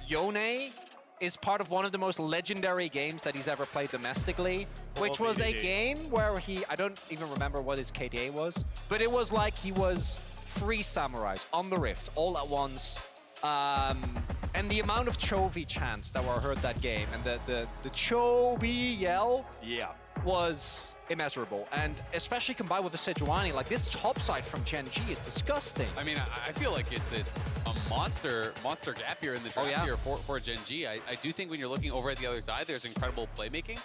Yone is part of one of the most legendary games that he's ever played domestically, which was a game where I don't even remember what his KDA was, but it was like he was 3 samurais on the Rift all at once. And the amount of Chovy chants that were heard that game, and the Chovy yell was immeasurable. And especially combined with the Sejuani, like this topside from Gen.G is disgusting. I mean, I feel like it's a monster gap here in the draft here for Gen.G. I do think when you're looking over at the other side, there's incredible playmaking.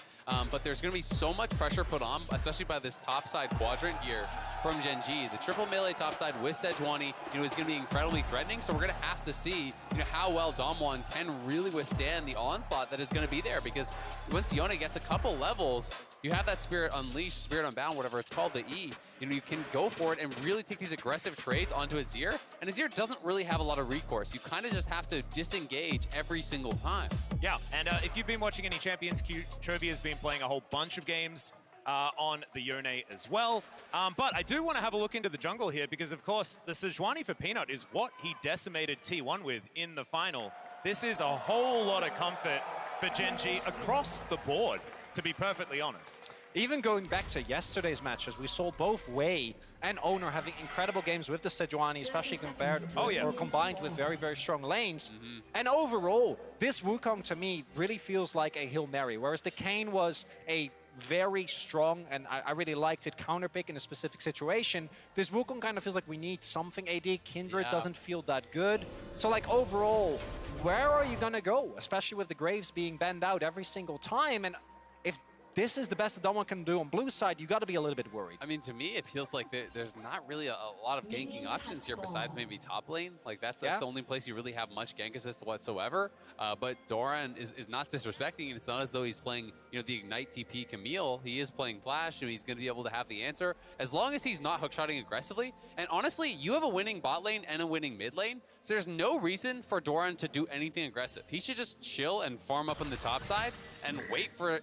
But there's going to be so much pressure put on, especially by this topside quadrant here from Gen.G. The triple melee topside with Sejuani, is going to be incredibly threatening. So we're going to have to see, how well Damwon can really withstand the onslaught that is going to be there. Because once Yone gets a couple levels, you have that Spirit Unleashed, Spirit Unbound, whatever it's called, the E. You can go for it and really take these aggressive trades onto Azir. And Azir doesn't really have a lot of recourse. You kind of just have to disengage every single time. Yeah, and if you've been watching any Champions Queue, Chovy has been playing a whole bunch of games on the Yone as well. But I do want to have a look into the jungle here because, of course, the Sejuani for Peanut is what he decimated T1 with in the final. This is a whole lot of comfort for Gen.G across the board, to be perfectly honest. Even going back to yesterday's matches, we saw both Wei and Owner having incredible games with the Sejuani, especially compared or combined with very, very strong lanes. And overall, this Wukong to me really feels like a Hail Mary, whereas the Kayn was a very strong, and I really liked it, counter pick in a specific situation. This Wukong kind of feels like we need something AD. Kindred doesn't feel that good. So like overall, where are you gonna go? Especially with the Graves being banned out every single time. And if this is the best that Damwon can do on blue side, you got to be a little bit worried. I mean, to me, it feels like there's not really a lot of ganking options here besides maybe top lane. Like, that's the only place you really have much gank assist whatsoever. But Doran is not disrespecting, and it's not as though he's playing, the Ignite TP Camille. He is playing Flash, and he's going to be able to have the answer as long as he's not hookshotting aggressively. And honestly, you have a winning bot lane and a winning mid lane, so there's no reason for Doran to do anything aggressive. He should just chill and farm up on the top side and wait for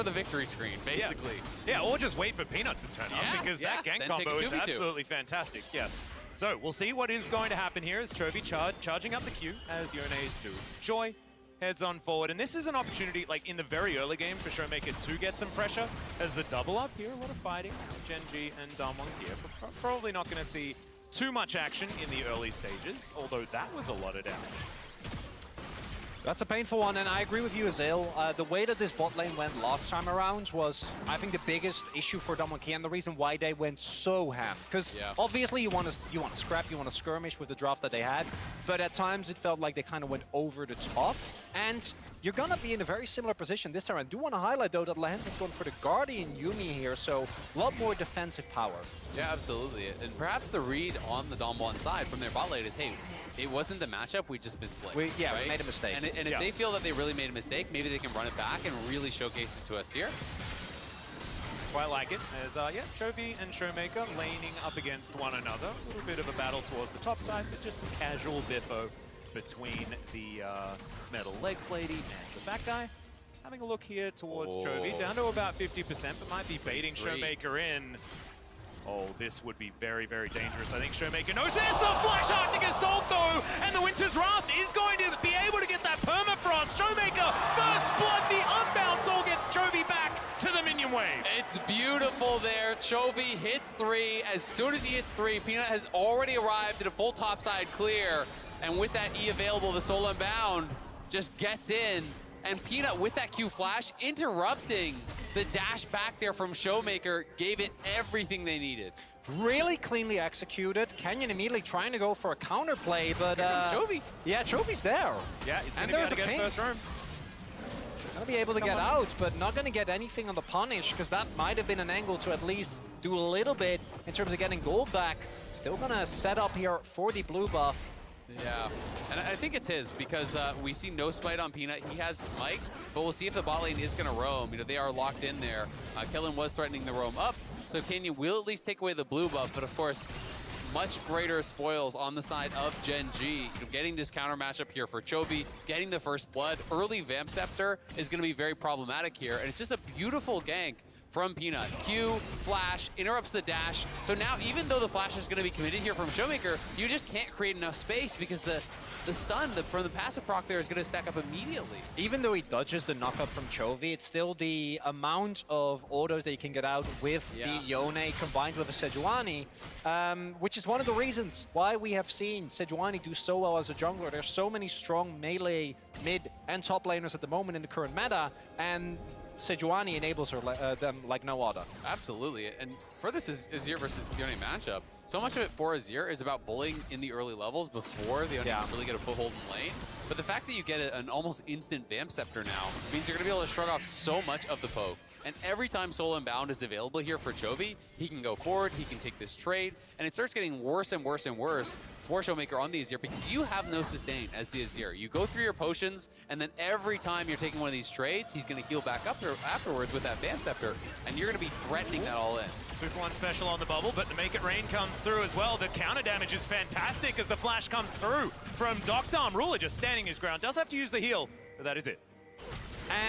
the victory screen, basically. Yeah, or just wait for Peanut to turn up, because that gank combo is absolutely fantastic. Yes. So we'll see what is going to happen here as Chovy charging up the queue, as Yone's do. Joy heads on forward, and this is an opportunity, like in the very early game, for Showmaker to get some pressure as the double up here. A lot of fighting, Gen.G and Damwon here. Probably not going to see too much action in the early stages, although that was a lot of damage. That's a painful one, and I agree with you, Azil. The way that this bot lane went last time around was, I think, the biggest issue for DWG, and the reason why they went so ham. Because obviously you want to scrap, you want to skirmish with the draft that they had, but at times it felt like they kind of went over the top. And you're going to be in a very similar position this time. I do want to highlight, though, that Lehens is going for the Guardian Yuumi here, so a lot more defensive power. Yeah, absolutely. And perhaps the read on the Damwon side from their bot lane is, hey, it wasn't the matchup, we just misplayed. We made a mistake. And if they feel that they really made a mistake, maybe they can run it back and really showcase it to us here. Quite like it, as Chovy and Showmaker laning up against one another. A little bit of a battle towards the top side, but just some casual biffo between the Metal Legs lady and the fat guy. Having a look here towards Chovy, down to about 50%, but might be baiting Showmaker in. Oh, this would be very, very dangerous. I think Showmaker knows there's the Flash Arctic Assault, though, and the Winter's Wrath is going to be able to get that Permafrost. Showmaker, first blood, the Unbound Soul gets Chovy back to the minion wave. It's beautiful there. Chovy hits 3. As soon as he hits 3, Peanut has already arrived at a full topside clear, and with that E available, the Soul Unbound just gets in, and Peanut with that Q Flash interrupting the dash back there from Showmaker, gave it everything they needed. Really cleanly executed. Kenyon immediately trying to go for a counterplay, but Chovy. Yeah, Chovy's there. Yeah, he's going to be able to get first room. Gonna be able to get out, but not gonna get anything on the punish, because that might have been an angle to at least do a little bit in terms of getting gold back. Still gonna set up here for the blue buff. Yeah, and I think it's his, because we see no smite on Peanut. He has smite, but we'll see if the bot lane is going to roam. They are locked in there. Kellen was threatening the roam up, so Canyon will at least take away the blue buff, but of course, much greater spoils on the side of Gen.G. Getting this counter matchup here for Chovy, getting the first blood. Early Vamp Scepter is going to be very problematic here, and it's just a beautiful gank from Peanut. Q, flash, interrupts the dash. So now, even though the flash is going to be committed here from Showmaker, you just can't create enough space because the stun from the passive proc there is going to stack up immediately. Even though he dodges the knockup from Chovy, it's still the amount of autos that you can get out with the Yone combined with the Sejuani, which is one of the reasons why we have seen Sejuani do so well as a jungler. There's so many strong melee, mid, and top laners at the moment in the current meta, and Sejuani enables her them like no other. Absolutely, and for this Azir versus Yone matchup, so much of it for Azir is about bullying in the early levels before they really get a foothold in lane. But the fact that you get an almost instant Vamp Scepter now means you're going to be able to shrug off so much of the poke. And every time Soul Unbound is available here for Chovy, he can go forward, he can take this trade, and it starts getting worse and worse and worse for Showmaker on the Azir because you have no sustain as the Azir. You go through your potions, and then every time you're taking one of these trades, he's going to heal back up afterwards with that Vamp Scepter, and you're going to be threatening that all in. 2-for-1 special on the bubble, but the Make It Rain comes through as well. The counter damage is fantastic as the flash comes through from Doctom. Ruler just standing his ground, does have to use the heal, but that is it.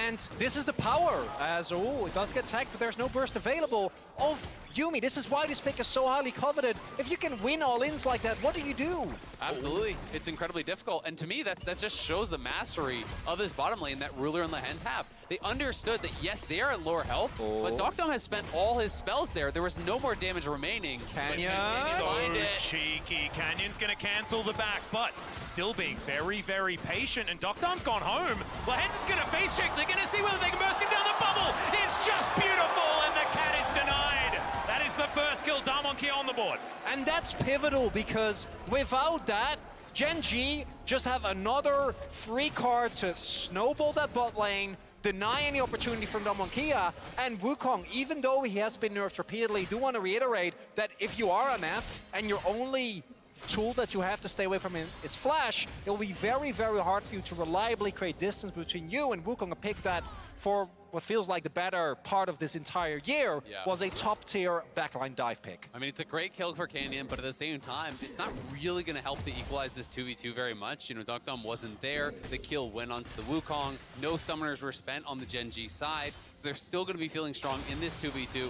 And this is the power, as, it does get tagged, but there's no burst available of Yuumi. This is why this pick is so highly coveted. If you can win all-ins like that, what do you do? Absolutely. It's incredibly difficult. And to me, that just shows the mastery of this bottom lane that Ruler and Lehens have. They understood that, yes, they are at lower health, but Doctom has spent all his spells there. There was no more damage remaining. Canyon. So cheeky. Canyon's going to cancel the back, but still being very, very patient. And Doctom's gone home. Lehens is going to face check. They're going to see whether they can burst him down. The bubble is just beautiful, and the cat is denied. That is the first kill. DWG on the board. And that's pivotal because without that, Gen.G just have another free card to snowball that bot lane, deny any opportunity from DWG, and Wukong, even though he has been nerfed repeatedly, do want to reiterate that if you are an F and your only tool that you have to stay away from is flash, it will be very, very hard for you to reliably create distance between you and Wukong. A pick that for what feels like the better part of this entire year was a top-tier backline dive pick. I mean, it's a great kill for Canyon, but at the same time, it's not really going to help to equalize this 2v2 very much. You know, Doctom wasn't there. The kill went onto the Wukong. No summoners were spent on the Gen.G side, so they're still going to be feeling strong in this 2v2.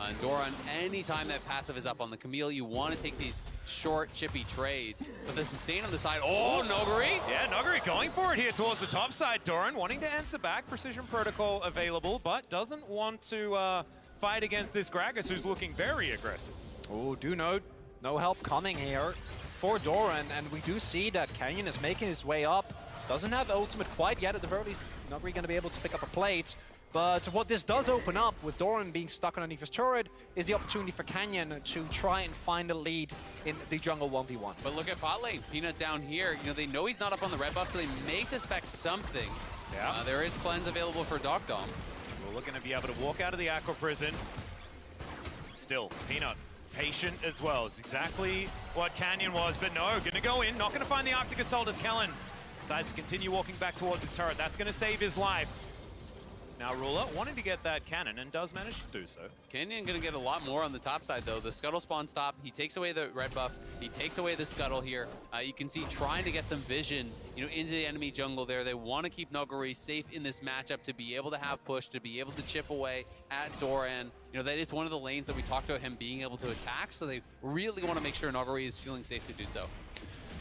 And Doran, anytime that passive is up on the Camille, you want to take these short, chippy trades. But the sustain on the side, Noguri! Yeah, Noguri going for it here towards the top side. Doran wanting to answer back. Precision Protocol available, but doesn't want to fight against this Gragas, who's looking very aggressive. Oh, do note, no help coming here for Doran, and we do see that Canyon is making his way up. Doesn't have the ultimate quite yet, at the very least. Not really going to be able to pick up a plate. But what this does open up, with Doran being stuck underneath his turret, is the opportunity for Canyon to try and find a lead in the jungle 1v1. But look at bot lane. Peanut down here. You know, they know he's not up on the red buff, so they may suspect something. Yeah. There is cleanse available for Doctom. We're looking to be able to walk out of the Aqua Prison. Still, Peanut patient as well. It's exactly what Canyon was, but no, going to go in, not going to find the Arctic Assault as Kellen decides to continue walking back towards his turret. That's going to save his life. Now Ruler wanting to get that cannon and does manage to do so. Canyon going to get a lot more on the top side though. The Scuttle spawn stop, he takes away the red buff, he takes away the Scuttle here. You can see trying to get some vision, you know, into the enemy jungle there. They want to keep Noguri safe in this matchup to be able to have push, to be able to chip away at Doran. You know, that is one of the lanes that we talked about him being able to attack, so they really want to make sure Noguri is feeling safe to do so.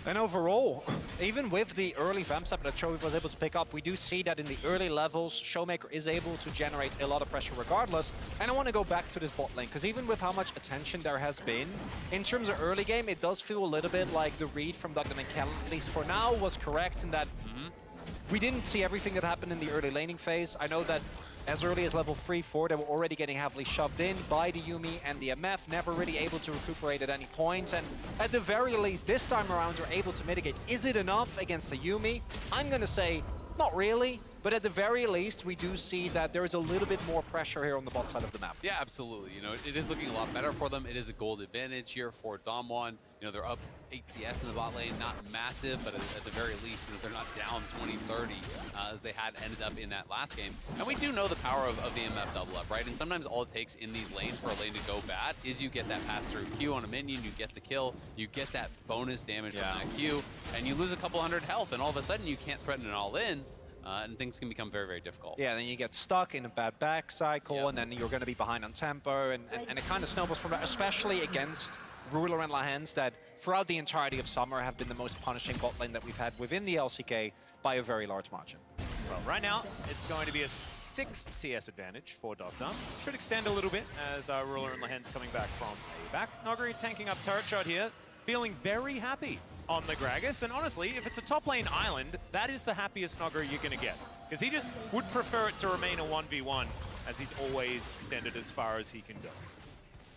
And overall, even with the early Vamp Scepter that Chovy was able to pick up, we do see that in the early levels, Showmaker is able to generate a lot of pressure regardless. And I want to go back to this bot lane, because even with how much attention there has been, in terms of early game, it does feel a little bit like the read from Doctom and Kellen, at least for now, was correct in that we didn't see everything that happened in the early laning phase. I know that as early as level 3-4, they were already getting heavily shoved in by the Yuumi and the MF, never really able to recuperate at any point. And at the very least, this time around, you're able to mitigate. Is it enough against the Yuumi? I'm going to say not really, but at the very least, we do see that there is a little bit more pressure here on the bot side of the map. Yeah, absolutely. You know, it is looking a lot better for them. It is a gold advantage here for Damwon. You know, they're up 8 CS in the bot lane, not massive, but at the very least, you know, they're not down 20-30 as they had ended up in that last game. And we do know the power of the MF double up, right? And sometimes all it takes in these lanes for a lane to go bad is you get that pass-through Q on a minion, you get the kill, you get that bonus damage from that Q, and you lose a couple hundred health, and all of a sudden you can't threaten it all in. and things can become very, very difficult. Yeah, then you get stuck in a bad back cycle, Yep. and then you're going to be behind on tempo, and it kind of snowballs from that, especially against Ruler and Lahens that throughout the entirety of summer have been the most punishing bot lane that we've had within the LCK by a very large margin. Well, right now, it's going to be a 6 CS advantage for DWG. Should extend a little bit as Ruler and Lahens coming back from a back. Noguri tanking up turret shot here, feeling very happy on the Gragas. And honestly, if it's a top lane island, that is the happiest Noguri you're going to get. Because he just would prefer it to remain a 1v1, as he's always extended as far as he can go.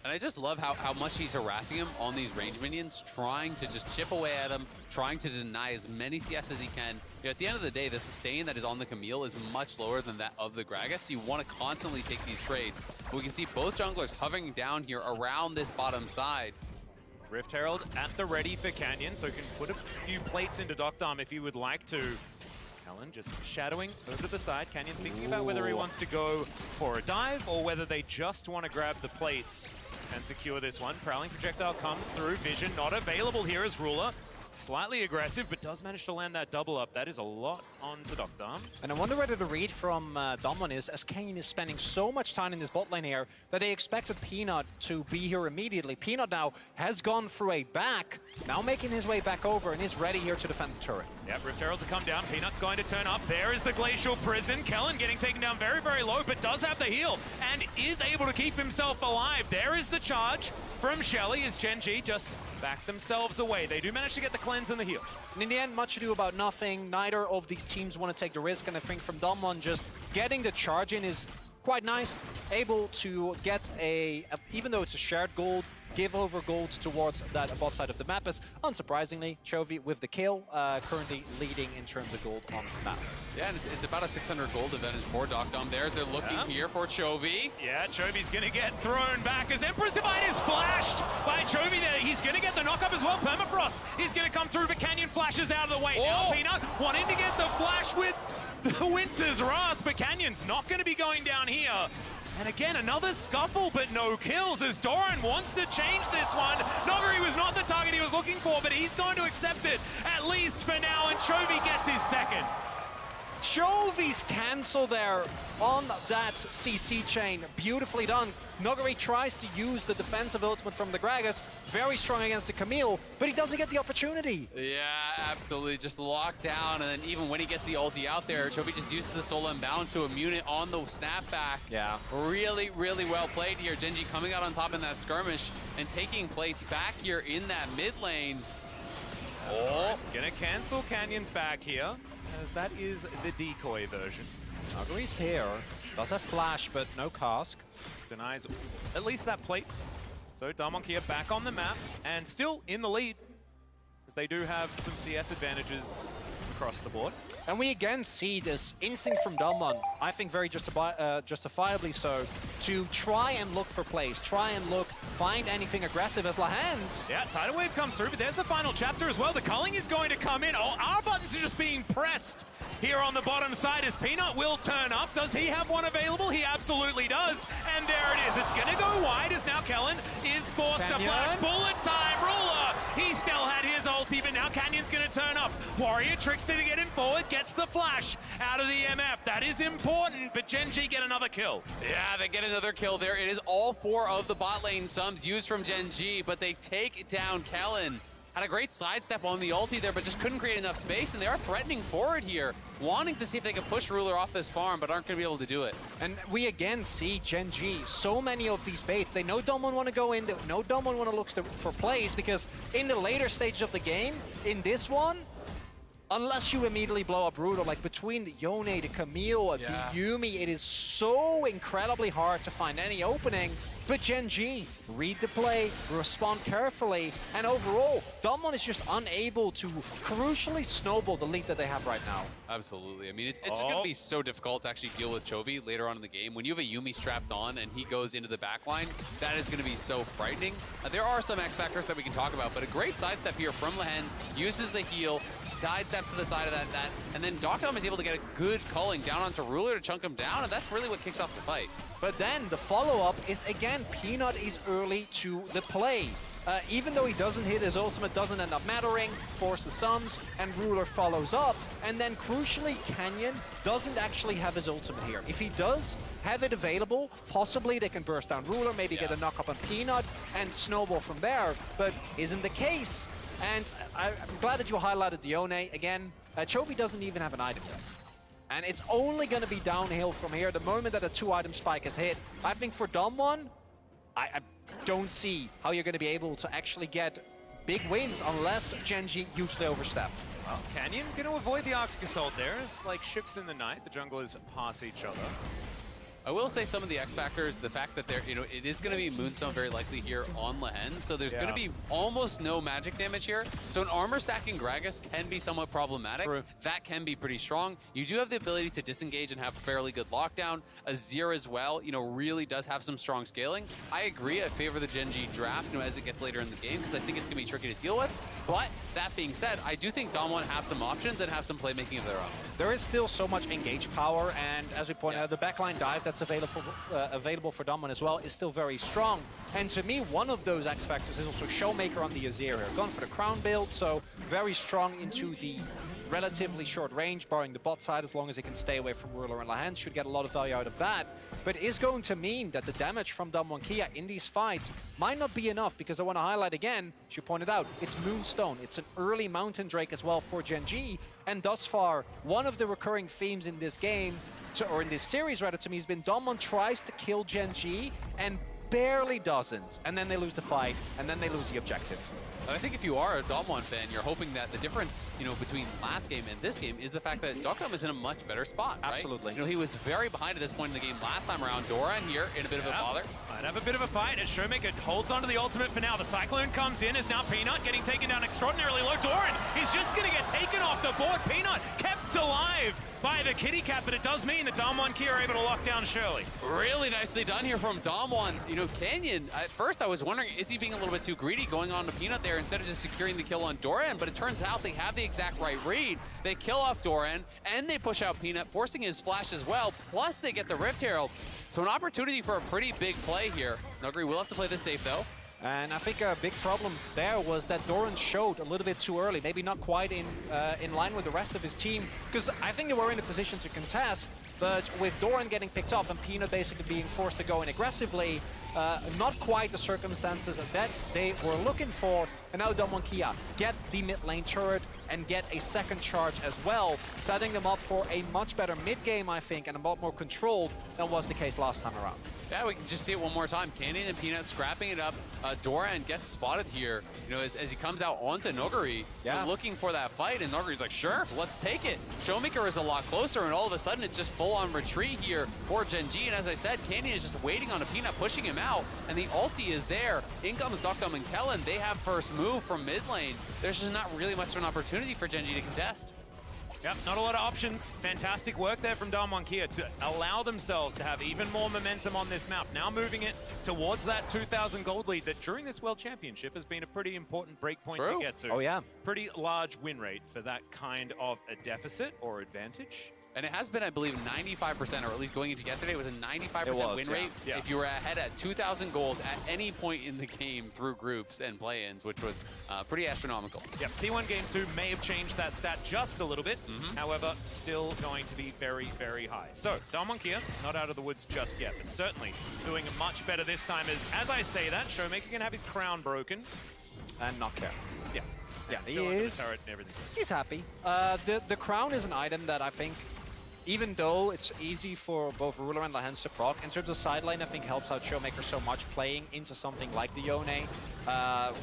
And I just love how much he's harassing him on these range minions, trying to just chip away at him, trying to deny as many CS as he can. You know, at the end of the day, the sustain that is on the Camille is much lower than that of the Gragas. So you want to constantly take these trades. But we can see both junglers hovering down here around this bottom side. Rift Herald at the ready for Canyon, so he can put a few plates into DWG if he would like to. Kellen just shadowing over to the side. Canyon thinking about whether he wants to go for a dive or whether they just want to grab the plates and secure this one. Prowling projectile comes through. Vision not available here as Ruler. Slightly aggressive, but does manage to land that double up. That is a lot onto DWG. And I wonder whether the read from Damwon is, as Canyon is spending so much time in this bot lane here, that they expected Peanut to be here immediately. Peanut now has gone through a back, now making his way back over and is ready here to defend the turret. Yep, Rift Herald to come down. Peanut's going to turn up. There is the Glacial Prison. Kellen getting taken down very, very low, but does have the heal and is able to keep himself alive. There is the charge from Shelly as Gen.G just back themselves away. They do manage to get the cleanse and the heal. And in the end, much ado about nothing. Neither of these teams want to take the risk, and I think from Damwon just getting the charge in is quite nice. Able to get even though it's a shared gold, give over gold towards that bot side of the map, as unsurprisingly, Chovy with the kill, currently leading in terms of gold on the map. Yeah, and it's about a 600 gold advantage for DWG there. They're looking here for Chovy. Yeah, Chovy's going to get thrown back as Empress Divine is flashed by Chovy there. He's going to get the knock-up as well. Permafrost is going to come through, but Canyon flashes out of the way. Now Peanut wanting to get the flash with the Winter's Wrath, but Canyon's not going to be going down here. And again, another scuffle, but no kills as Doran wants to change this one. Noguri was not the target he was looking for, but he's going to accept it, at least for now, and Chovy gets his second. Chovy's cancel there on that CC chain. Beautifully done. Noguri tries to use the defensive ultimate from the Gragas. Very strong against the Camille, but he doesn't get the opportunity. Yeah, absolutely. Just locked down, and then even when he gets the ulti out there, Chovy just uses the Soul Unbound to immune it on the snapback. Yeah. Really, really well played here. Gen.G coming out on top in that skirmish and taking plates back here in that mid lane. Gonna cancel Canyon's back here, as that is the decoy version. Noguri's here. Does have flash, but no cask. Denies at least that plate. So Damwon here back on the map and still in the lead, as they do have some CS advantages across the board. And we again see this instinct from Damwon, I think very justifiably so, to try and look for plays, try and find anything aggressive as Lahens. Yeah, Tidal Wave comes through, but there's the final chapter as well. The culling is going to come in. Oh, our buttons are just being pressed here on the bottom side as Peanut will turn up. Does he have one available? He absolutely does. And there it is. It's going to go wide as now Kellen is forced to flash. Bullet time, Ruler. He still had his ulti, but now Canyon's going to turn up. Warrior Trickster to get him forward, gets the flash out of the MF. That is important, but Gen.G get another kill. Yeah, they get another kill there. It is all 4 of the bot lane sums used from Gen.G, but they take down Kellen. Had a great sidestep on the ulti there, but just couldn't create enough space, and they are threatening forward here, wanting to see if they can push Ruler off this farm, but aren't going to be able to do it. And we again see Gen.G, so many of these baits. They know Damwon want to go in, they know Damwon want to look for plays, because in the later stage of the game, in this one, unless you immediately blow up Ruler, like between the Yone, the Camille, the Yuumi, it is so incredibly hard to find any opening. But Gen.G, read the play, respond carefully, and overall, Damwon is just unable to crucially snowball the lead that they have right now. Absolutely. I mean, it's going to be so difficult to actually deal with Chovy later on in the game. When you have a Yuumi strapped on and he goes into the backline, that is going to be so frightening. There are some X factors that we can talk about, but a great sidestep here from Lahens, uses the heal, sidesteps to the side of that, and then DWG is able to get a good culling down onto Ruler to chunk him down, and that's really what kicks off the fight. But then the follow-up is, again, Peanut is early to the play. even though he doesn't hit, his ultimate doesn't end up mattering, force the sums, and Ruler follows up. And then crucially, Canyon doesn't actually have his ultimate here. If he does have it available, possibly they can burst down Ruler, maybe get a knock up on Peanut, and snowball from there, but isn't the case. And I'm glad that you highlighted the Yone. Again, Chovy doesn't even have an item yet. And it's only going to be downhill from here the moment that a 2-item spike is hit. I think for Damwon, I don't see how you're going to be able to actually get big wins unless Gen.G hugely overstep. Well, Canyon going to avoid the Arctic Assault there. It's like ships in the night. The junglers pass each other. I will say some of the X factors, the fact that it is going to be Moonstone very likely here on Lehen, so there's going to be almost no magic damage here. So an armor stacking Gragas can be somewhat problematic. True. That can be pretty strong. You do have the ability to disengage and have fairly good lockdown. Azir as well, really does have some strong scaling. I agree, I favor the Gen.G draft, as it gets later in the game, because I think it's going to be tricky to deal with. But that being said, I do think Damwon have some options and have some playmaking of their own. There is still so much engage power, and as we pointed out, the backline dive that's available for Damwon as well is still very strong. And to me, one of those X factors is also Showmaker on the Azir here. Gone for the crown build, so very strong into the relatively short range, barring the bot side, as long as it can stay away from Ruler and Lehen, should get a lot of value out of that. But it is going to mean that the damage from Damwon Kia in these fights might not be enough, because I want to highlight again, as you pointed out, it's Moonstone. It's an early Mountain Drake as well for Gen.G, and thus far, one of the recurring themes in this game, or in this series rather, to me, has been Damwon tries to kill Gen.G and barely doesn't, and then they lose the fight, and then they lose the objective. I think if you are a Damwon fan, you're hoping that the difference, between last game and this game is the fact that Dokdom is in a much better spot, right? Absolutely. He was very behind at this point in the game last time around. Doran here in a bit of a bother. Might have a bit of a fight as Showmaker holds onto the ultimate for now. The Cyclone comes in as now Peanut getting taken down extraordinarily low. Doran, he's just going to get taken off the board. Peanut kept alive by the kitty cat, but it does mean that Damwon Kia are able to lock down Shirley. Really nicely done here from Damwon. Canyon, at first I was wondering, is he being a little bit too greedy going on to Peanut there instead of just securing the kill on Doran? But it turns out they have the exact right read. They kill off Doran, and they push out Peanut, forcing his flash as well, plus they get the Rift Herald. So an opportunity for a pretty big play here. Nuguri will have to play this safe though. And I think a big problem there was that Doran showed a little bit too early, maybe not quite in line with the rest of his team, because I think they were in a position to contest, but with Doran getting picked up and Peanut basically being forced to go in aggressively, not quite the circumstances that they were looking for. And now Damwon Kia get the mid lane turret and get a second charge as well, setting them up for a much better mid game, I think, and a lot more controlled than was the case last time around. Yeah, we can just see it one more time. Canyon and Peanut scrapping it up. Doran gets spotted here, as he comes out onto Nuguri, looking for that fight, and Nuguri's like, sure, let's take it. Showmaker is a lot closer, and all of a sudden it's just full-on retreat here for Gen.G, and as I said, Canyon is just waiting on a Peanut, pushing him out, and the ulti is there. In comes Dokdom and Kellen. They have first move from mid lane. There's just not really much of an opportunity for Gen.G to contest. Yep, not a lot of options. Fantastic work there from Damwon Kia to allow themselves to have even more momentum on this map. Now moving it towards that 2,000 gold lead that during this World Championship has been a pretty important breakpoint to get to. Oh, yeah. Pretty large win rate for that kind of a deficit or advantage. And it has been, I believe, 95%, or at least going into yesterday, it was a 95% win rate if you were ahead at 2,000 gold at any point in the game through groups and play-ins, which was pretty astronomical. Yep, T1 Game 2 may have changed that stat just a little bit. However, still going to be very, very high. So, Damwon Kia, not out of the woods just yet, but certainly doing much better this time as I say that, Showmaker can have his crown broken. And not care. Yeah, he is. Turret and everything. He's happy. The crown is an item that I think, even though it's easy for both Ruler and Lehen to proc, in terms of side lane, I think helps out Showmaker so much playing into something like the Yone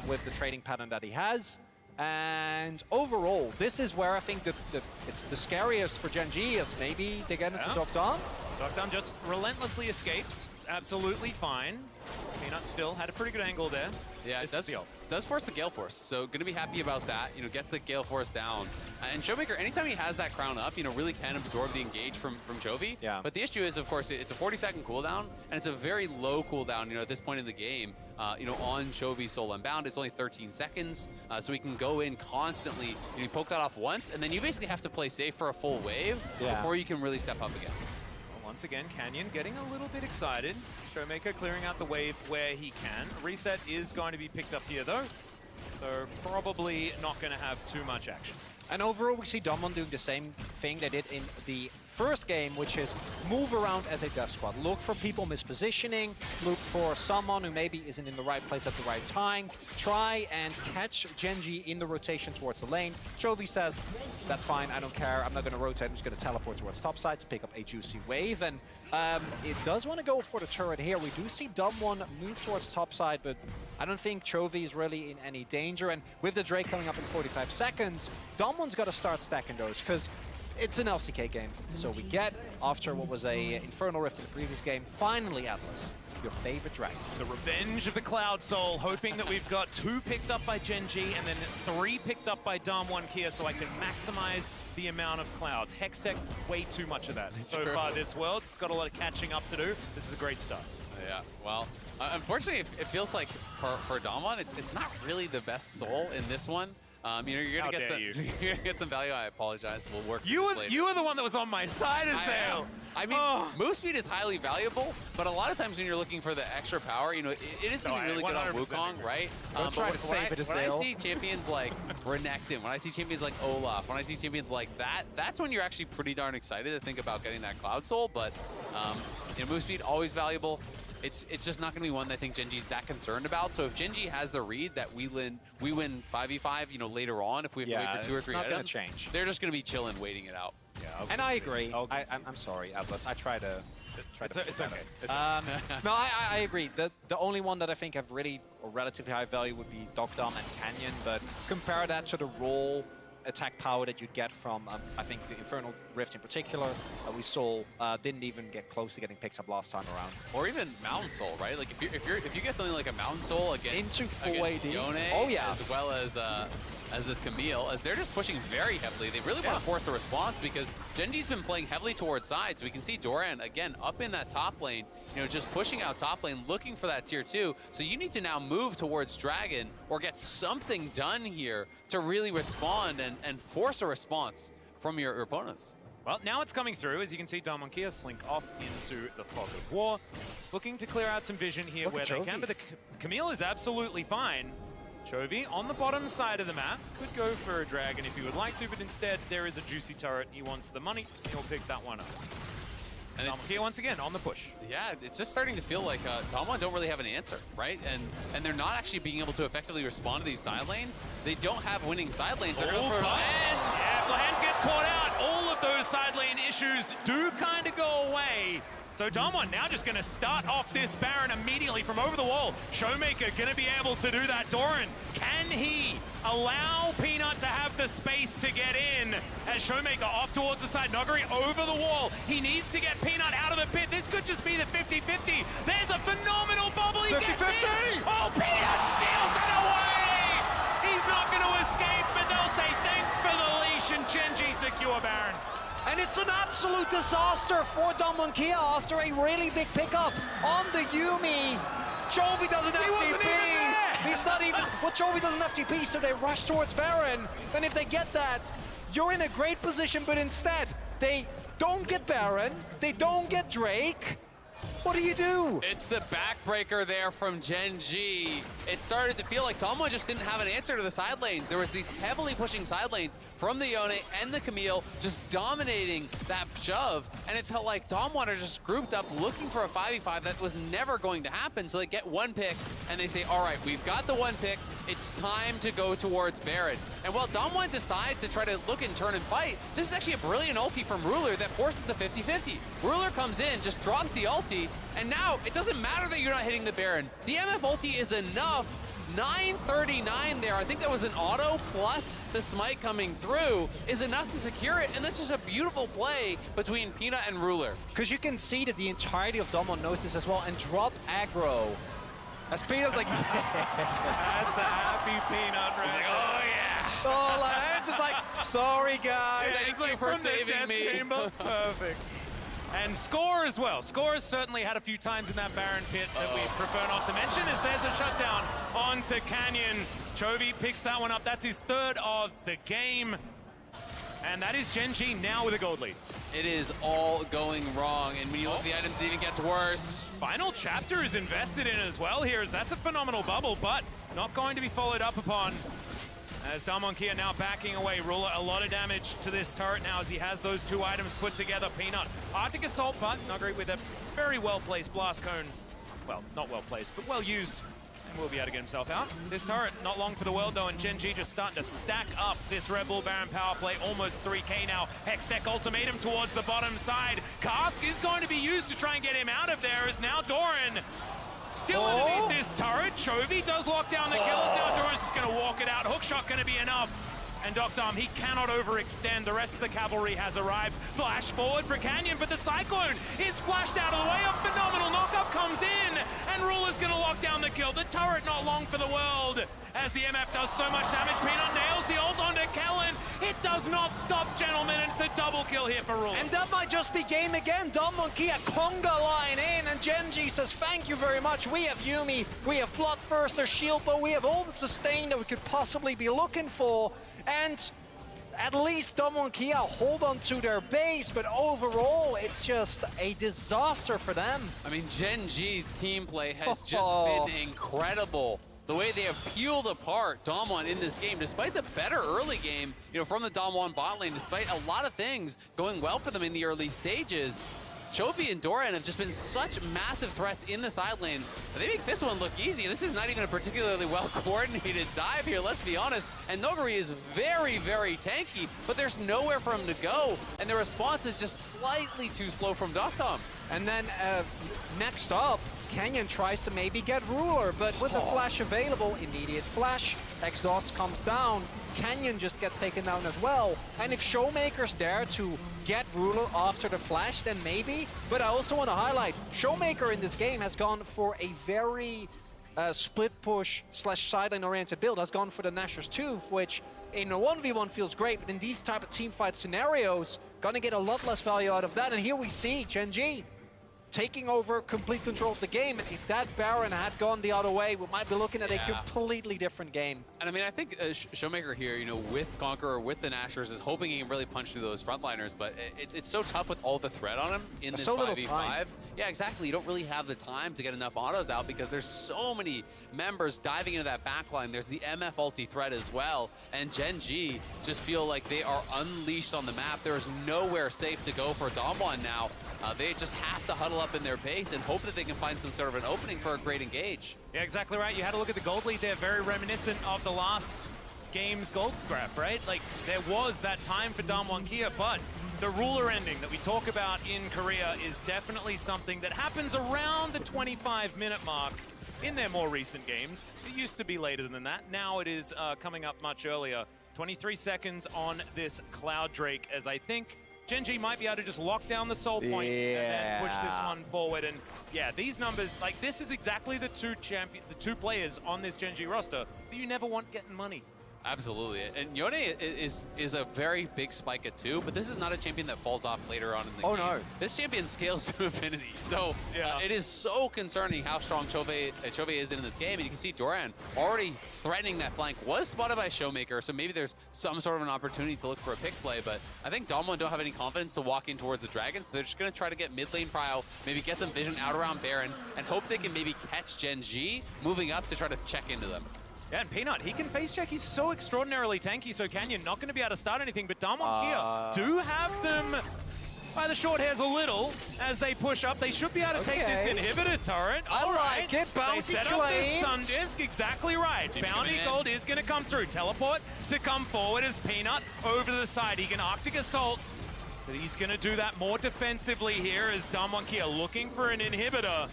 with the trading pattern that he has. And overall, this is where I think it's the scariest for Gen.G is maybe they get into Dokdom. Dokdom just relentlessly escapes. It's absolutely fine. Peanut still had a pretty good angle there. Yeah, it does force the Gale Force, so going to be happy about that. Gets the Gale Force down. And Showmaker, anytime he has that crown up, really can absorb the engage from Chovy. Yeah. But the issue is, of course, it's a 40-second cooldown, and it's a very low cooldown, at this point in the game. On Chovy Soul Unbound, it's only 13 seconds, so we can go in constantly. You poke that off once, and then you basically have to play safe for a full wave before you can really step up again. Once again, Canyon getting a little bit excited. Showmaker clearing out the wave where he can. Reset is going to be picked up here though, so probably not going to have too much action. And overall, we see Damwon doing the same thing they did in the first game, which is move around as a death squad. Look for people mispositioning, look for someone who maybe isn't in the right place at the right time. Try and catch Gen.G in the rotation towards the lane. Chovy says, that's fine, I don't care, I'm not going to rotate, I'm just going to teleport towards top side to pick up a juicy wave. And it does want to go for the turret here. We do see Damwon move towards top side, but I don't think Chovy is really in any danger. And with the Drake coming up in 45 seconds, Damwon's got to start stacking those, because it's an LCK game. So we get, after what was a Infernal Rift in the previous game, finally, Atlas, your favorite dragon. The revenge of the Cloud Soul, hoping that we've got 2 picked up by Gen.G and then 3 picked up by Damwon here, so I can maximize the amount of clouds. Hextech, way too much of that so far this world. It's got a lot of catching up to do. This is a great start. Yeah, well, unfortunately, it feels like for Damwon, it's not really the best soul in this one. You know, you're gonna get some value. I apologize. We'll work. You were the one that was on my side, Azael. I mean, move speed is highly valuable, but a lot of times when you're looking for the extra power, you know, it is going to be really good on Wukong, right? Don't try to save it, when I see champions like Renekton, when I see champions like Olaf, when I see champions like that, that's when you're actually pretty darn excited to think about getting that Cloud Soul. But you know, move speed always valuable. It's just not going to be one that I think Gen.G's that concerned about. So if Gen.G has the read that we win 5v5, you know, later on, if we have to wait for 2 or 3 items, change. They're just going to be chilling, waiting it out. Yeah, and I agree. I'm sorry, Atlas. I try to. It's okay. No, I agree. The only one that I think have really or relatively high value would be Dogdom and Canyon, but compare that to the raw attack power that you'd get from, I think, the Infernal Rift in particular. We saw didn't even get close to getting picked up last time around. Or even Mountain Soul, right? Like if you get something like a Mountain Soul against Yone, as well as this Camille, as they're just pushing very heavily. They really want to force a response because Gen.G's been playing heavily towards sides. We can see Doran, again, up in that top lane, you know, just pushing out top lane, looking for that tier 2. So you need to now move towards Dragon or get something done here to really respond and force a response from your opponents. Well, now it's coming through. As you can see, Damwon Kia slink off into the Fog of War, looking to clear out some vision here where they can, but the Camille is absolutely fine. Chovy on the bottom side of the map could go for a dragon if he would like to, but instead there is a juicy turret. He wants the money. He'll pick that one up. And it's here once again on the push. Yeah, it's just starting to feel like Damwon don't really have an answer, right? And they're not actually being able to effectively respond to these side lanes. They don't have winning side lanes. They're going for Blahans. Yeah, Blahans gets caught out. All of those side lane issues do kind of go away. So Damwon now just going to start off this Baron immediately from over the wall. Showmaker going to be able to do that. Doran, can he allow Peanut to have the space to get in? As Showmaker off towards the side, Nogari over the wall. He needs to get Peanut out of the pit. This could just be the 50-50. There's a phenomenal bubble. He gets in. Oh, Peanut steals it away. He's not going to escape, but they'll say thanks for the leash and Gen.G secure Baron. And it's an absolute disaster for Damwon Kia after a really big pickup on the Yuumi. Chovy doesn't have TP. He's not even. Well, Chovy doesn't have TP, so they rush towards Baron. And if they get that, you're in a great position, but instead, they don't get Baron, they don't get Drake. What do you do? It's the backbreaker there from Gen.G. It started to feel like Damwon just didn't have an answer to the side lanes. There was these heavily pushing side lanes from the Yone and the Camille just dominating that shove. And it felt like Damwon are just grouped up looking for a 5v5 that was never going to happen. So they get one pick and they say, all right, we've got the one pick. It's time to go towards Baron. And while Damwon decides to try to look and turn and fight, this is actually a brilliant ulti from Ruler that forces the 50-50. Ruler comes in, just drops the ulti, and now it doesn't matter that you're not hitting the Baron. The MF ulti is enough. 939 there. I think that was an auto plus the smite coming through is enough to secure it, and that's just a beautiful play between Peanut and Ruler. Because you can see that the entirety of Damwon knows this as well and drop aggro. As Peanut's like, that's a happy Peanut, right? He's like, oh yeah. Oh, Lance is like, sorry guys. Thank you for saving me. Perfect. And Score as well. Score has certainly had a few times in that Baron pit that we prefer not to mention, as there's a shutdown onto Canyon. Chovy picks that one up. That's his third of the game. And that is Gen.G now with a gold lead. It is all going wrong, and when you look at the items, it even gets worse. Final chapter is invested in as well here, as that's a phenomenal bubble, but not going to be followed up upon. As GEN.G are now backing away. Ruler, a lot of damage to this turret now as he has those two items put together. Peanut, Arctic Assault, but Nuggery with a very well-placed blast cone. Well, not well-placed, but well-used. And will be able to get himself out. This turret, not long for the world though, and Gen.G just starting to stack up this Red Bull Baron power play. Almost 3k now. Hextech ultimatum towards the bottom side. Cask is going to be used to try and get him out of there, as now Doran still underneath this turret. Chovy does lock down the killers. Now Doran's just going to walk it out. Hookshot going to be enough. And Dr. He cannot overextend. The rest of the cavalry has arrived. Flash forward for Canyon, but the Cyclone is splashed out of the way. A phenomenal knockup comes in, and Ruler's going to lock down the kill. The turret not long for the world, as the MF does so much damage. Peanut nails the ult onto Kellen. It does not stop, gentlemen, and it's a double kill here for Ruler. And that might just be game again. GEN.G a conga line in, and Gen.G says, thank you very much. We have Yuumi, we have Bloodthirster, Shield Bow, we have all the sustain that we could possibly be looking for. And at least GEN.G hold on to their base, but overall, it's just a disaster for them. I mean, Gen.G's team play has just been incredible. The way they have peeled apart Damwon in this game, despite the better early game, from the Damwon bot lane, despite a lot of things going well for them in the early stages. Chovy and Doran have just been such massive threats in the side lane. They make this one look easy. This is not even a particularly well-coordinated dive here, let's be honest. And Nuggery is very, very tanky, but there's nowhere for him to go. And the response is just slightly too slow from Doctom. And then next up, Canyon tries to maybe get Ruler, but with the flash available, immediate flash, exhaust comes down, Canyon just gets taken down as well. And if Showmaker's there to get Ruler after the flash, then maybe. But I also want to highlight, Showmaker in this game has gone for a very split push / sideline oriented build, has gone for the Nashor's Tooth, which in a 1v1 feels great, but in these type of team fight scenarios, gonna get a lot less value out of that. And here we see Gen.G taking over complete control of the game. And if that Baron had gone the other way, we might be looking at a completely different game. And I mean, I think Showmaker here, with Conqueror, with the Nashers, is hoping he can really punch through those frontliners, but it's so tough with all the threat on him in this 5v5. Yeah, exactly. You don't really have the time to get enough autos out because there's so many members diving into that backline. There's the MF ulti threat as well, and Gen.G just feel like they are unleashed on the map. There is nowhere safe to go for Damwon now. They just have to huddle up in their base and hope that they can find some sort of an opening for a great engage. Yeah, exactly right. You had a look at the gold lead there, very reminiscent of the last game's gold grab, right? Like, there was that time for GEN.G, but the Ruler ending that we talk about in Korea is definitely something that happens around the 25-minute mark in their more recent games. It used to be later than that. Now it is coming up much earlier. 23 seconds on this Cloud Drake, as I think Gen.G might be able to just lock down the soul point and then push this one forward. And yeah, these numbers, like, this is exactly the two players on this Gen.G roster that you never want getting money. Absolutely, and Yone is a very big spike at 2, but this is not a champion that falls off later on in the game. No. This champion scales to infinity, so it is so concerning how strong Chovy is in this game, and you can see Doran already threatening that flank, was spotted by Showmaker, so maybe there's some sort of an opportunity to look for a pick play, but I think Damwon don't have any confidence to walk in towards the Dragon, so they're just going to try to get mid lane prio, maybe get some vision out around Baron, and hope they can maybe catch Gen.G moving up to try to check into them. Yeah, and Peanut, he can face check. He's so extraordinarily tanky, so Canyon not going to be able to start anything, but GEN.G do have them by the short hairs a little as they push up. They should be able to take this inhibitor turret. I like it. Bounty they set up this Sun Disc, exactly right. Bounty Gold is going to come through. Teleport to come forward as Peanut over to the side. He can Arctic Assault, but he's going to do that more defensively here as GEN.G are looking for an inhibitor.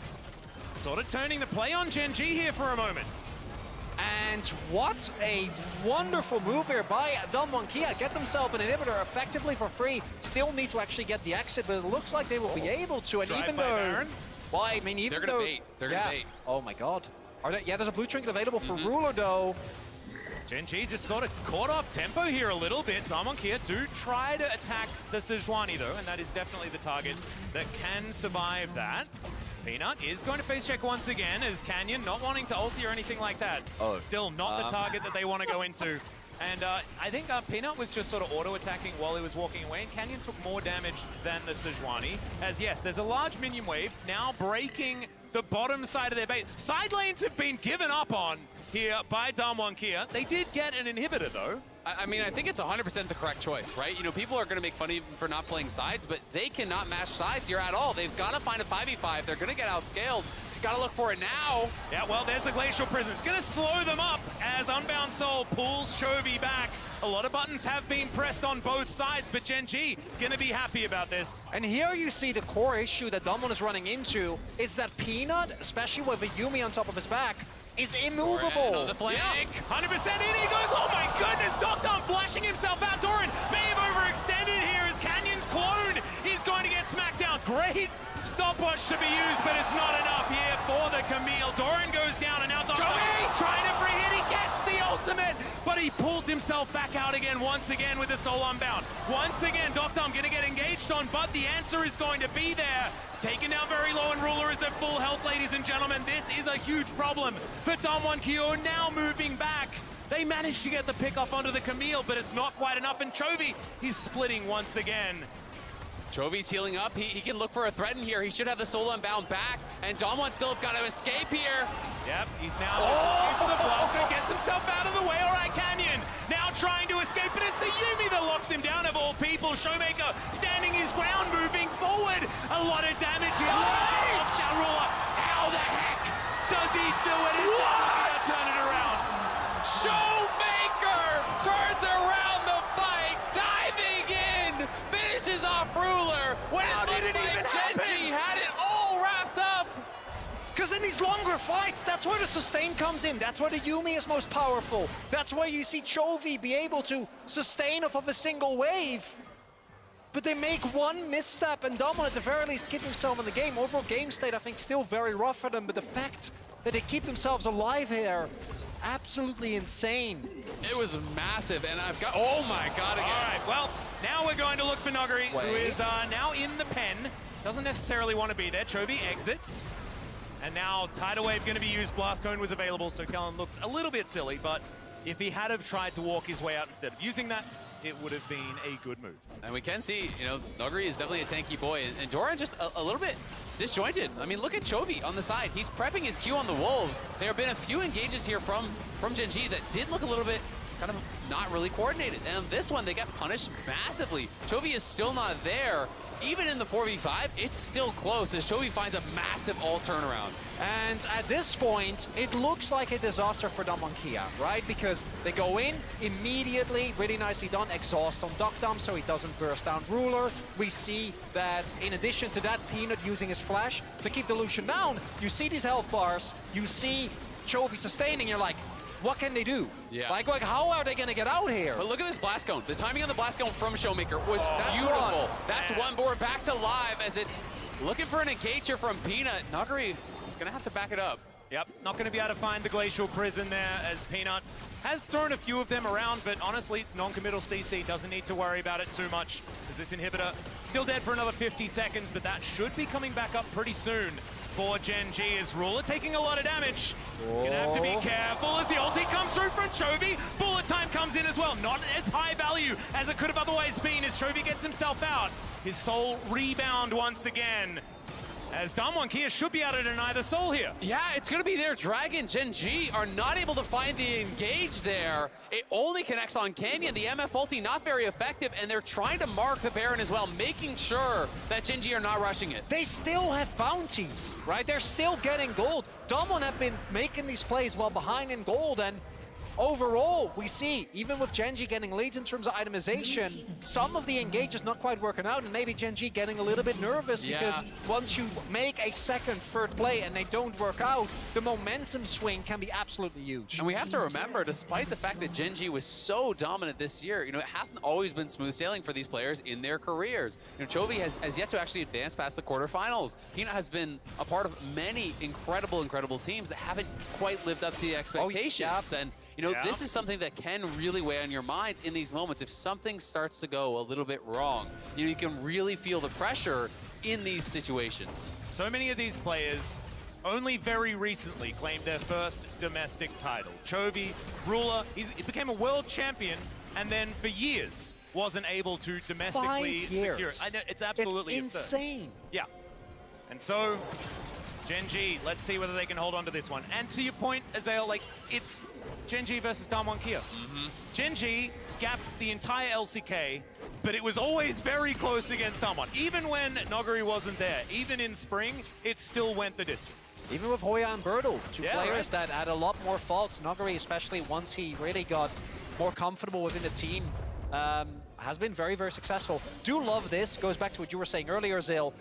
Sort of turning the play on Gen.G here for a moment. And what a wonderful move here by GEN.G. Get themselves an inhibitor effectively for free. Still need to actually get the exit, but it looks like they will be able to. And even though, well, I mean, even they're gonna bait. They're gonna bait. Oh my God. Are they, there's a blue trinket available for Ruler though. Gen.G just sort of caught off tempo here a little bit. GEN.G do try to attack the Sejuani though, and that is definitely the target that can survive that. Peanut is going to face check once again as Canyon not wanting to ulti or anything like that. Still not the target that they want to go into. And I think Peanut was just sort of auto-attacking while he was walking away, and Canyon took more damage than the Sejuani. As yes, there's a large minion wave now breaking the bottom side of their base. Side lanes have been given up on here by DWG. They did get an inhibitor though. I mean, I think it's 100% the correct choice, right? You know, people are going to make fun of you for not playing sides, but they cannot match sides here at all. They've got to find a 5v5. They're going to get outscaled. Got to look for it now. Yeah, well, there's the Glacial Prison. It's going to slow them up as Unbound Soul pulls Chovy back. A lot of buttons have been pressed on both sides, but Gen.G going to be happy about this. And here you see the core issue that Damwon is running into is that Peanut, especially with a Yuumi on top of his back, is immovable. On the flank. Yeah, 100% in he goes. Oh my goodness, Doctom flashing himself out. Doran may have overextended here as Canyon's clone. He's going to get smacked down. Great stopwatch to be used, but it's not enough here for the Camille. Doran goes down and now Chovy trying to free hit. He gets the ultimate, but he pulls himself back out again once again with the Soul Unbound. Once again, Doctom going to get engaged on, but the answer is going to be there. Taken down very low, and Ruler is at full health, ladies and gentlemen. This is a huge problem for DWG, now moving back. They managed to get the pick off onto the Camille, but it's not quite enough, and Chovy, he's splitting once again. Chovy's healing up. He can look for a threat in here. He should have the Soul Unbound back, and Damwon still got to escape here. Yep, he's now looking for the blast. Gets himself out of the way. All right, Canyon now trying to escape, but it's the Yuumi that locks him down of all people. Showmaker standing his ground, moving forward. A lot of damage here. Locks down Ruler. How the heck does he do it? Turn it around. Showmaker turns around the fight, diving in, finishes off Ruler. When it looked like Gen.G had it all wrapped up. Because in these longer fights, that's where the sustain comes in. That's where the Yuumi is most powerful. That's where you see Chovy be able to sustain off of a single wave. But they make one misstep, and Damwon at the very least keep himself in the game. Overall game state, I think, still very rough for them, but the fact that they keep themselves alive here, absolutely insane. It was massive, and I've got, oh my god, again. All right, well, now we're going to look for Nuggery, who is now in the pen. Doesn't necessarily want to be there. Chovy exits. And now Tidal Wave going to be used. Blast Cone was available, so Kellen looks a little bit silly, but if he had have tried to walk his way out instead of using that, it would have been a good move. And we can see, you know, Nuggery is definitely a tanky boy, and Doran just a little bit disjointed. I mean, look at Chovy on the side. He's prepping his Q on the Wolves. There have been a few engages here from Gen.G that did look a little bit kind of not really coordinated. And on this one, they got punished massively. Chovy is still not there. Even in the 4v5, it's still close as Chovy finds a massive all turnaround. And at this point, it looks like a disaster for DWG, right? Because they go in immediately, really nicely done, exhaust on Doctom so he doesn't burst down Ruler. We see that in addition to that, Peanut using his flash to keep the Lucian down. You see these health bars, you see Chovy sustaining, you're like, what can they do? Yeah. Like how are they going to get out here? But look at this blast cone. The timing on the blast cone from Showmaker was beautiful. That's one board back to live as it's looking for an engager from Peanut. Nuggery is going to have to back it up. Yep, not going to be able to find the Glacial Prison there as Peanut has thrown a few of them around, but honestly, it's non-committal CC. Doesn't need to worry about it too much as this inhibitor still dead for another 50 seconds, but that should be coming back up pretty soon. For Gen.G is Ruler taking a lot of damage. Gonna have to be careful as the ulti comes through from Chovy. Bullet time comes in as well. Not as high value as it could have otherwise been as Chovy gets himself out. His soul rebound once again. As DWG should be able to deny the soul here. Yeah, it's going to be their Dragon. Gen.G are not able to find the engage there. It only connects on Canyon. The MF ulti not very effective, and they're trying to mark the Baron as well, making sure that Gen.G are not rushing it. They still have bounties, right? They're still getting gold. Damwon have been making these plays while behind in gold, and overall, we see, even with Gen.G getting leads in terms of itemization, some of the engages not quite working out, and maybe Gen.G getting a little bit nervous because once you make a second, third play and they don't work out, the momentum swing can be absolutely huge. And we have to remember, despite the fact that Gen.G was so dominant this year, you know, it hasn't always been smooth sailing for these players in their careers. You know, Chovy has yet to actually advance past the quarterfinals. Peanut has been a part of many incredible teams that haven't quite lived up to the expectations. And you know, this is something that can really weigh on your minds in these moments. If something starts to go a little bit wrong, you know, you can really feel the pressure in these situations. So many of these players only very recently claimed their first domestic title. Chovy, Ruler, he became a world champion, and then for years wasn't able to domestically secure it. I know, it's absolutely insane. Yeah. And so, Gen.G, let's see whether they can hold on to this one. And to your point, Azael, like, it's Gen.G versus Damwon Kia. Gen.G gapped the entire LCK, but it was always very close against Damwon. Even when Noguri wasn't there, even in spring, it still went the distance. Even with Hoya and Bertel, two players that had a lot more faults. Noguri, especially once he really got more comfortable within the team, has been very, very successful. Do love this. Goes back to what you were saying earlier, Zil.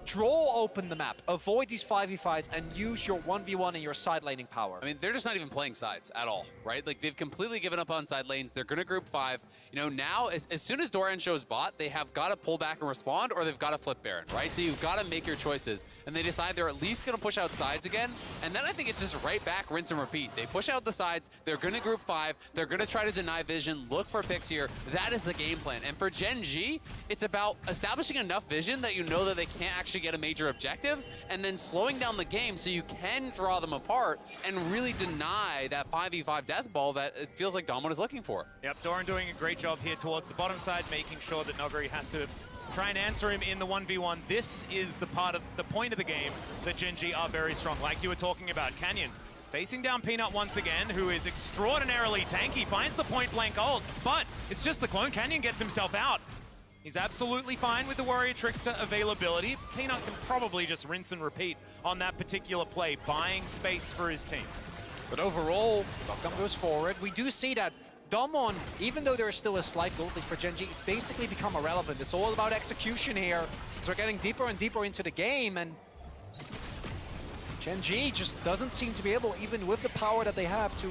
Draw open the map, avoid these 5v5s, and use your 1v1 and your side laning power. I mean, they're just not even playing sides at all, right? Like, they've completely given up on side lanes. They're going to group 5. You know, now, as soon as Doran shows bot, they have got to pull back and respond, or they've got to flip Baron, right? So you've got to make your choices. And they decide they're at least going to push out sides again. And then I think it's just right back, rinse and repeat. They push out the sides. They're going to group 5. They're going to try to deny vision, look for picks here. That is the game plan. And for Gen.G, it's about establishing enough vision that you know that they can't actually get a major objective, and then slowing down the game so you can draw them apart and really deny that 5v5 death ball that it feels like Damwon is looking for. Yep, Doran doing a great job here towards the bottom side, making sure that Noguri has to try and answer him in the 1v1. This is the point of the game that Gen.G are very strong. Like you were talking about, Canyon facing down Peanut once again, who is extraordinarily tanky, finds the point blank ult, but it's just the clone. Canyon gets himself out. He's absolutely fine with the Warrior Trickster availability. Peanut can probably just rinse and repeat on that particular play, buying space for his team. But overall, Dokkan goes forward. We do see that Damwon, even though there is still a slight goal lead for Gen.G, it's basically become irrelevant. It's all about execution here. So we're getting deeper and deeper into the game, and Gen.G just doesn't seem to be able, even with the power that they have, to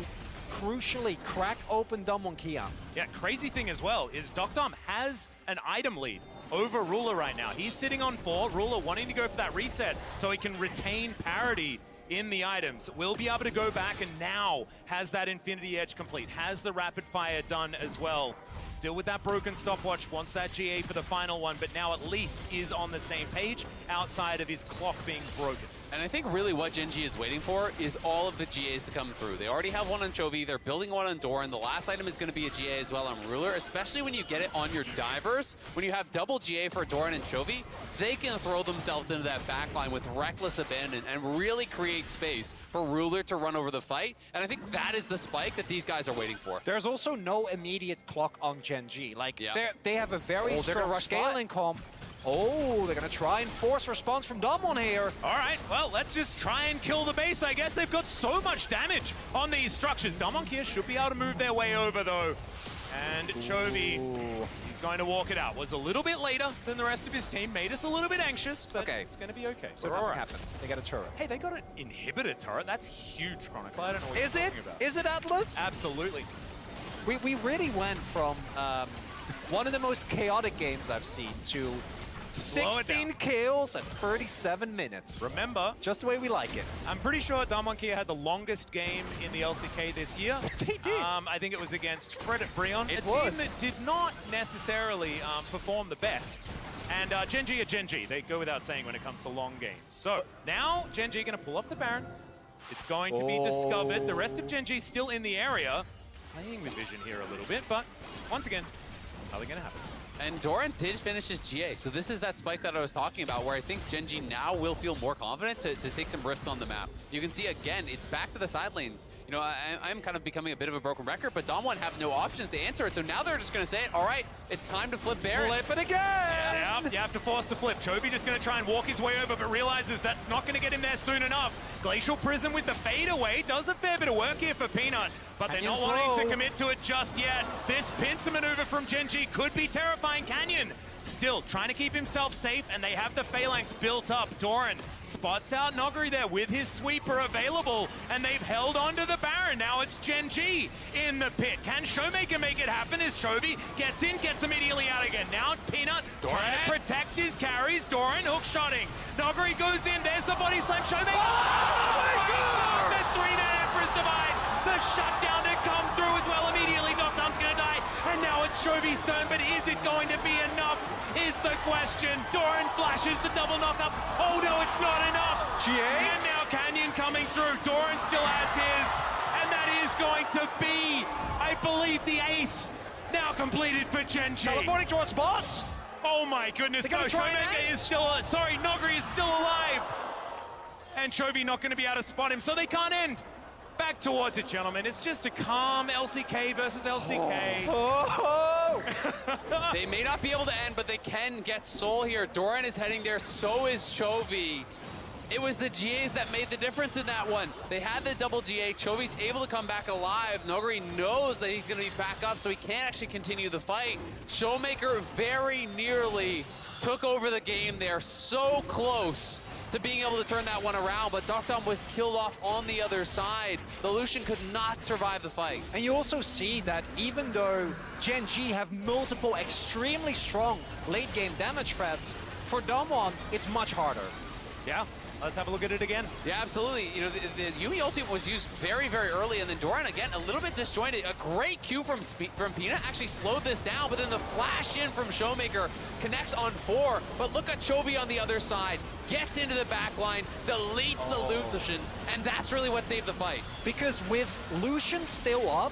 crucially crack open Damwon Kia. Yeah, crazy thing as well is Dokkan has an item lead over Ruler right now. He's sitting on 4, Ruler wanting to go for that reset so he can retain parity in the items. Will be able to go back and now has that Infinity Edge complete, has the rapid fire done as well. Still with that broken stopwatch, wants that GA for the final one, but now at least is on the same page outside of his clock being broken. And I think really what Gen.G is waiting for is all of the GAs to come through. They already have one on Chovy, they're building one on Doran. The last item is going to be a GA as well on Ruler, especially when you get it on your divers. When you have double GA for Doran and Chovy, they can throw themselves into that backline with reckless abandon and really create space for Ruler to run over the fight. And I think that is the spike that these guys are waiting for. There's also no immediate clock on Gen.G. Like, they have a very strong scaling comp. Oh, they're going to try and force response from Damwon here. All right, well, let's just try and kill the base, I guess. They've got so much damage on these structures. Damwon Kia should be able to move their way over, though. And Chovy, he's going to walk it out. Was a little bit later than the rest of his team. Made us a little bit anxious, but it's going to be okay. So nothing happens. They got a turret. Hey, they got an inhibitor turret. That's huge, Chronicle. I don't know what you're talking about. Is it Atlas? Absolutely. We really went from one of the most chaotic games I've seen to 16 kills at 37 minutes. Remember, just the way we like it. I'm pretty sure Damwon Kia had the longest game in the LCK this year. They did. I think it was against Fred at Brion, a team that did not necessarily perform the best. And Gen.G are Gen.G. They go without saying when it comes to long games. So now Gen.G going to pull off the Baron. It's going to be discovered. The rest of Gen.G still in the area. Playing with vision here a little bit, but once again, nothing going to happen. And Doran did finish his GA, so this is that spike that I was talking about where I think Gen.G now will feel more confident to take some risks on the map. You can see, again, it's back to the side lanes. You know, I'm kind of becoming a bit of a broken record, but Damwon have no options to answer it, so now they're just going to say, all right, it's time to flip Baron. Flip it again! Yeah, you have to force the flip. Chovy just going to try and walk his way over, but realizes that's not going to get him there soon enough. Glacial Prism with the fade away does a fair bit of work here for Peanut, but they're not wanting to commit to it just yet. This pincer maneuver from Gen.G could be terrifying. Canyon still trying to keep himself safe, and they have the phalanx built up. Doran spots out Noguri there with his sweeper available, and they've held on to the Baron. Now it's Gen.G in the pit. Can Showmaker make it happen as Chovy gets in, gets immediately out again. Now Peanut trying to protect his carries. Doran hook-shotting. Noguri goes in. There's the body slam. Showmaker. Oh my God! The 3-man Emperor's Divide. The shutdown to come through as well immediately. Dokkan's going to die. And now it's Chovy's turn, but is it going to be enough? Is the question. Doran flashes the double knock-up. Oh no, it's not enough. GA? And now Canyon to be, I believe, the ace now completed for Gen.G. Teleporting towards bots. Oh my goodness, They're gonna try and Showmaker end. is still, Nogri is still alive. And Chovy not going to be able to spot him, so they can't end. Back towards it, gentlemen. It's just a calm LCK versus LCK. Oh. They may not be able to end, but they can get Soul here. Doran is heading there, so is Chovy. It was the GAs that made the difference in that one. They had the double GA. Chovy's able to come back alive. Nogri knows that he's going to be back up, so he can't actually continue the fight. Showmaker very nearly took over the game there. So close to being able to turn that one around, but Dom was killed off on the other side. The Lucian could not survive the fight. And you also see that even though Gen.G have multiple extremely strong late game damage threats, for Damwon, it's much harder. Yeah, let's have a look at it again. Yeah, absolutely. You know, the Yumi ultimate was used very, very early, and then Doran, again, a little bit disjointed. A great Q from Peanut actually slowed this down, but then the flash in from Showmaker connects on 4. But look at Chovy on the other side. Gets into the back line, deletes the Lucian, and that's really what saved the fight. Because with Lucian still up,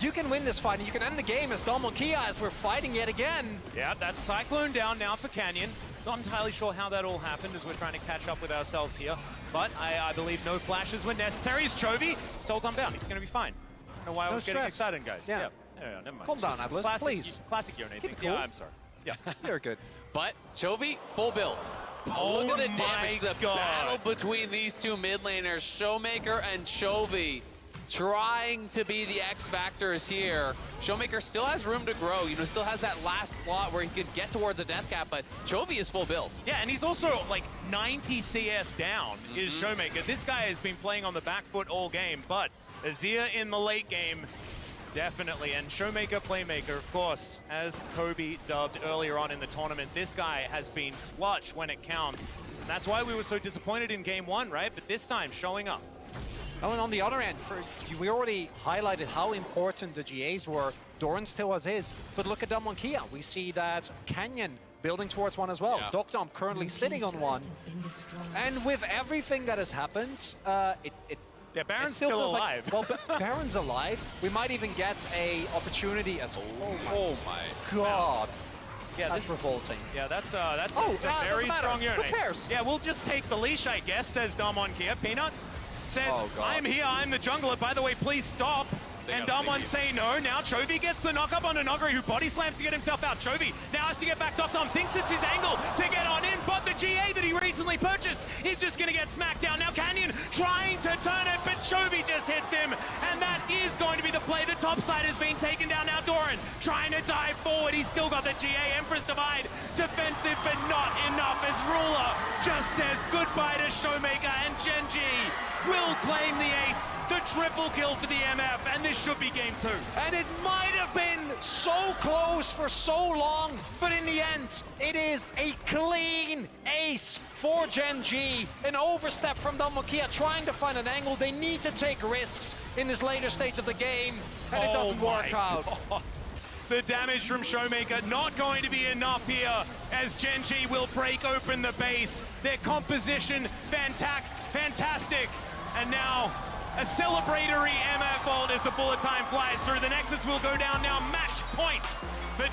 you can win this fight, and you can end the game as Damwon Kia as we're fighting yet again. Yeah, that's Cyclone down now for Canyon. Not entirely sure how that all happened as we're trying to catch up with ourselves here. But I believe no flashes were necessary. It's Chovy. Soul's unbound. He's going to be fine. I don't know why I was getting excited, guys. Yeah. No, never mind. Calm down, Atlas, please. Classic Yone thing. cool. Yeah, I'm sorry. Yeah. You're good. But Chovy, full build. Oh Look at the my damage, the God. battle between these two mid laners, Showmaker and Chovy, trying to be the X factors here. Showmaker still has room to grow, you know, still has that last slot where he could get towards a death cap, but Chovy is full build. Yeah, and he's also like 90 CS down is Showmaker. This guy has been playing on the back foot all game, but Azir in the late game, definitely. And Showmaker Playmaker, of course, as Kobe dubbed earlier on in the tournament, this guy has been clutch when it counts. And that's why we were so disappointed in game 1, right? But this time, showing up. Oh, and on the other end, we already highlighted how important the GAs were. Doran still has his, but look at Damwon Kia. We see that Canyon building towards one as well. Yeah. Dom currently sitting on one. And with everything that has happened, Yeah, Baron's it still feels alive. Like, well, Baron's alive. We might even get a opportunity as Oh my. God. Yeah, That's revolting. Yeah, that's a doesn't very matter. strong Yone. Who cares? Yeah, we'll just take the leash, I guess, says Damwon Kia. Peanut says, Oh, God. I'm here, I'm the jungler. By the way, please stop. They And gotta Damwon leave. say no. Now Chovy gets the knock up onto Nogri, who body slams to get himself out. Chovy now has to get back. Dom thinks it's his angle to get on in, but the GA that he recently purchased is just going to get smacked down. Now Canyon trying to turn it, but Chovy just hits him, and that is going to be the play. The top side is being taken down now. Doran trying to dive forward. He's still got the GA. Empress Divide defensive, but not enough as Ruler just says goodbye to Showmaker, and Gen.G will claim the ace, the triple kill for the MF, and this should be game 2. And it might have been so close for so long, but in the end, it is a clean ace for Gen.G. An overstep from Damwon Kia trying to find an angle. They need to take risks in this later stage of the game, and it doesn't work out. God. The damage from Showmaker not going to be enough here as Gen.G will break open the base. Their composition, fantastic. And now a celebratory MF ult as the bullet time flies through. The Nexus will go down now. Match point for